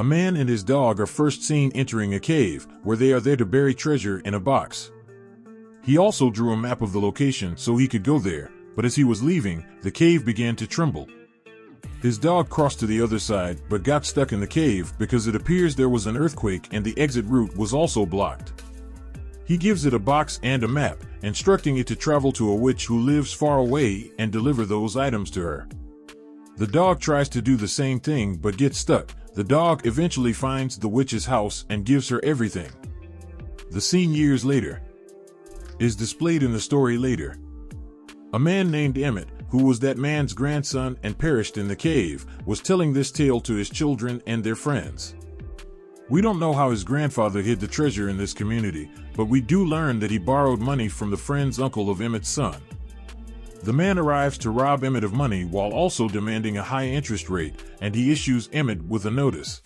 A man and his dog are first seen entering a cave, where they are there to bury treasure in a box. He also drew a map of the location so he could go there, but as he was leaving, the cave began to tremble. His dog crossed to the other side, but got stuck in the cave because it appears there was an earthquake and the exit route was also blocked. He gives it a box and a map, instructing it to travel to a witch who lives far away and deliver those items to her. The dog tries to do the same thing but gets stuck. The dog eventually finds the witch's house and gives her everything. The scene years later is displayed in the story later. A man named Emmett, who was that man's grandson and perished in the cave, was telling this tale to his children and their friends. We don't know how his grandfather hid the treasure in this community, but we do learn that he borrowed money from the friend's uncle of Emmett's son. The man arrives to rob Emmett of money while also demanding a high interest rate, and he issues Emmett with a notice.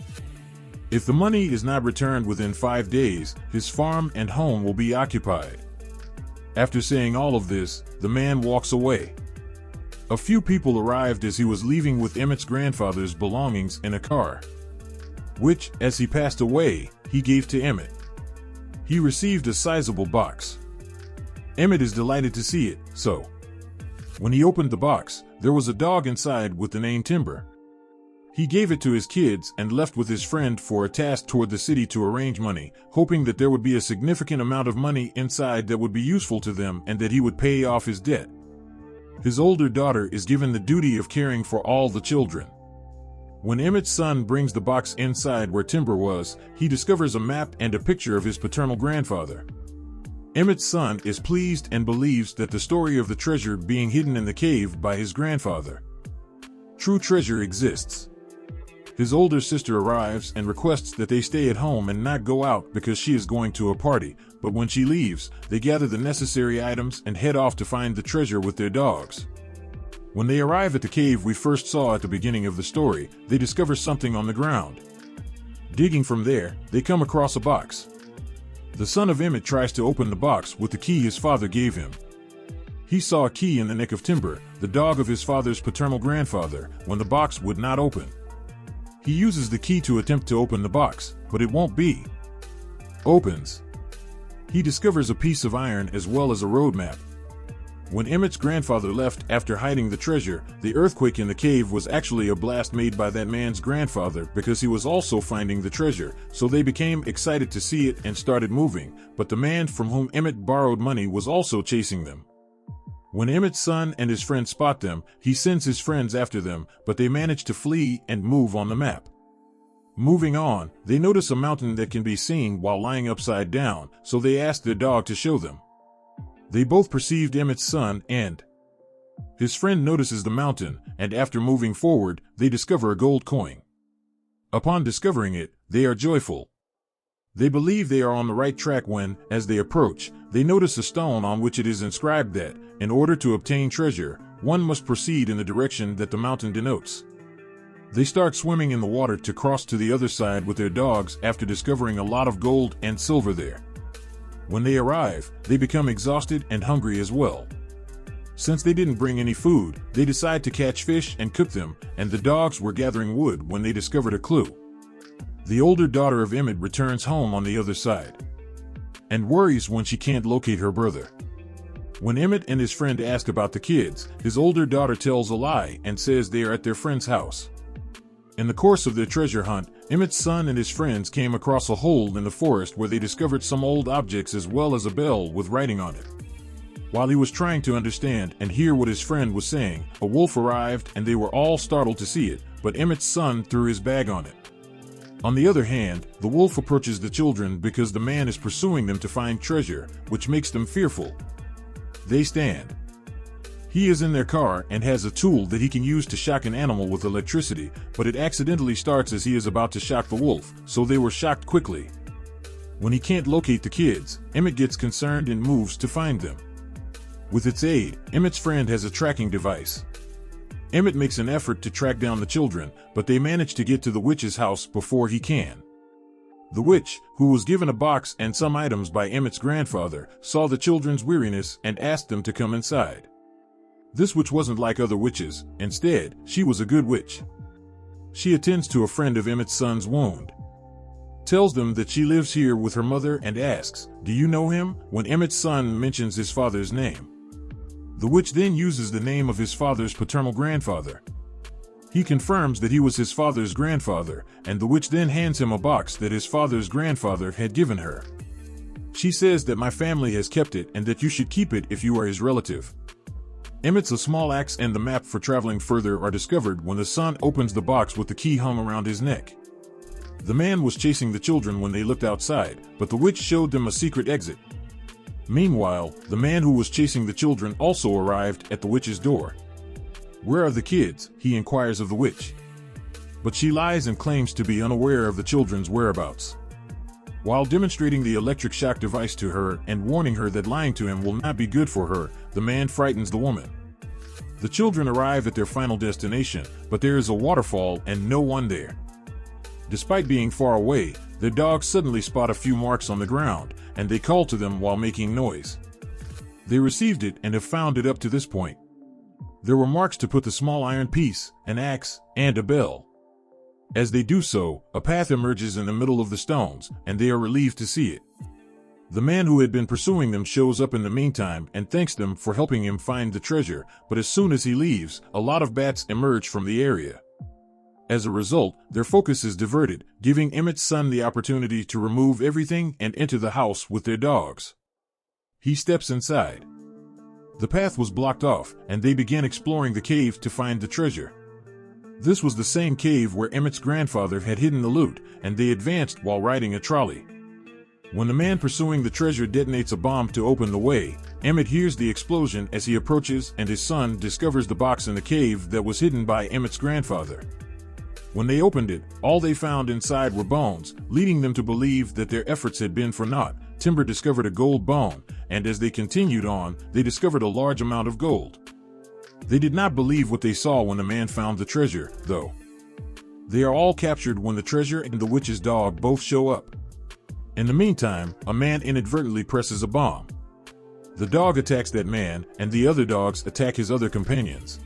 If the money is not returned within 5 days, his farm and home will be occupied. After saying all of this, the man walks away. A few people arrived as he was leaving with Emmett's grandfather's belongings in a car, which, as he passed away, he gave to Emmett. He received a sizable box. Emmett is delighted to see it, so when he opened the box, there was a dog inside with the name Timber. He gave it to his kids and left with his friend for a task toward the city to arrange money, hoping that there would be a significant amount of money inside that would be useful to them and that he would pay off his debt. His older daughter is given the duty of caring for all the children. When Emmett's son brings the box inside where Timber was, he discovers a map and a picture of his paternal grandfather. Emmett's son is pleased and believes that the story of the treasure being hidden in the cave by his grandfather. True treasure exists. His older sister arrives and requests that they stay at home and not go out because she is going to a party, but when she leaves, they gather the necessary items and head off to find the treasure with their dogs. When they arrive at the cave we first saw at the beginning of the story, they discover something on the ground. Digging from there, they come across a box. The son of Emmett tries to open the box with the key his father gave him. He saw a key in the neck of Timber, the dog of his father's paternal grandfather, when the box would not open. He uses the key to attempt to open the box, but it won't be. Opens. He discovers a piece of iron as well as a road map. When Emmett's grandfather left after hiding the treasure, the earthquake in the cave was actually a blast made by that man's grandfather because he was also finding the treasure, so they became excited to see it and started moving, but the man from whom Emmett borrowed money was also chasing them. When Emmett's son and his friend spot them, he sends his friends after them, but they manage to flee and move on the map. Moving on, they notice a mountain that can be seen while lying upside down, so they ask their dog to show them. They both perceived Emmett's son and his friend notices the mountain, and after moving forward, they discover a gold coin. Upon discovering it, they are joyful. They believe they are on the right track when, as they approach, they notice a stone on which it is inscribed that, in order to obtain treasure, one must proceed in the direction that the mountain denotes. They start swimming in the water to cross to the other side with their dogs after discovering a lot of gold and silver there. When they arrive, they become exhausted and hungry as well. Since they didn't bring any food, they decide to catch fish and cook them, and the dogs were gathering wood when they discovered a clue. The older daughter of Emmett returns home on the other side and worries when she can't locate her brother. When Emmett and his friend ask about the kids, his older daughter tells a lie and says they are at their friend's house. In the course of their treasure hunt, Emmett's son and his friends came across a hole in the forest where they discovered some old objects as well as a bell with writing on it. While he was trying to understand and hear what his friend was saying, a wolf arrived and they were all startled to see it, but Emmett's son threw his bag on it. On the other hand, the wolf approaches the children because the man is pursuing them to find treasure, which makes them fearful. They stand. He is in their car and has a tool that he can use to shock an animal with electricity, but it accidentally starts as he is about to shock the wolf, so they were shocked quickly. When he can't locate the kids, Emmett gets concerned and moves to find them. With its aid, Emmett's friend has a tracking device. Emmett makes an effort to track down the children, but they manage to get to the witch's house before he can. The witch, who was given a box and some items by Emmett's grandfather, saw the children's weariness and asked them to come inside. This witch wasn't like other witches. Instead, she was a good witch. She attends to a friend of Emmett's son's wound, tells them that she lives here with her mother, and asks, "Do you know him?" when Emmett's son mentions his father's name. The witch then uses the name of his father's paternal grandfather. He confirms that he was his father's grandfather, and the witch then hands him a box that his father's grandfather had given her. She says that my family has kept it and that you should keep it if you are his relative. Emmett's a small axe and the map for traveling further are discovered when the son opens the box with the key hung around his neck. The man was chasing the children when they looked outside, but the witch showed them a secret exit. Meanwhile, the man who was chasing the children also arrived at the witch's door. "Where are the kids?" he inquires of the witch. But she lies and claims to be unaware of the children's whereabouts. While demonstrating the electric shock device to her and warning her that lying to him will not be good for her, the man frightens the woman. The children arrive at their final destination, but there is a waterfall and no one there. Despite being far away, their dogs suddenly spot a few marks on the ground, and they call to them while making noise. They received it and have found it up to this point. There were marks to put the small iron piece, an axe, and a bell. As they do so, a path emerges in the middle of the stones, and they are relieved to see it. The man who had been pursuing them shows up in the meantime and thanks them for helping him find the treasure, but as soon as he leaves, a lot of bats emerge from the area. As a result, their focus is diverted, giving Emmett's son the opportunity to remove everything and enter the house with their dogs. He steps inside. The path was blocked off, and they began exploring the cave to find the treasure. This was the same cave where Emmett's grandfather had hidden the loot, and they advanced while riding a trolley. When the man pursuing the treasure detonates a bomb to open the way, Emmett hears the explosion as he approaches, and his son discovers the box in the cave that was hidden by Emmett's grandfather. When they opened it, all they found inside were bones, leading them to believe that their efforts had been for naught. Timber discovered a gold bone, and as they continued on, they discovered a large amount of gold. They did not believe what they saw when the man found the treasure, though. They are all captured when the treasure and the witch's dog both show up. In the meantime, a man inadvertently presses a bomb. The dog attacks that man, and the other dogs attack his other companions.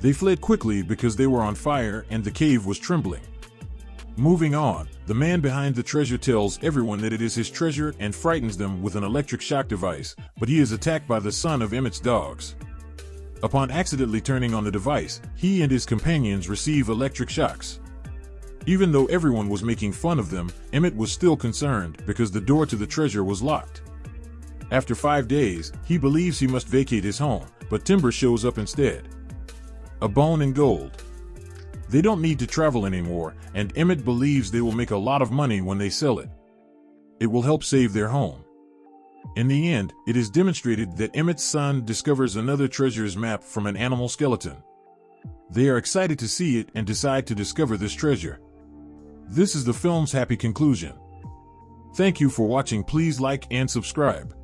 They fled quickly because they were on fire and the cave was trembling. Moving on, the man behind the treasure tells everyone that it is his treasure and frightens them with an electric shock device, but he is attacked by the son of Emmett's dogs. Upon accidentally turning on the device, he and his companions receive electric shocks. Even though everyone was making fun of them, Emmett was still concerned because the door to the treasure was locked. After 5 days, he believes he must vacate his home, but Timber shows up instead. A bone and gold. They don't need to travel anymore, and Emmett believes they will make a lot of money when they sell it. It will help save their home. In the end, it is demonstrated that Emmett's son discovers another treasure's map from an animal skeleton. They are excited to see it and decide to discover this treasure. This is the film's happy conclusion. Thank you for watching. Please like and subscribe.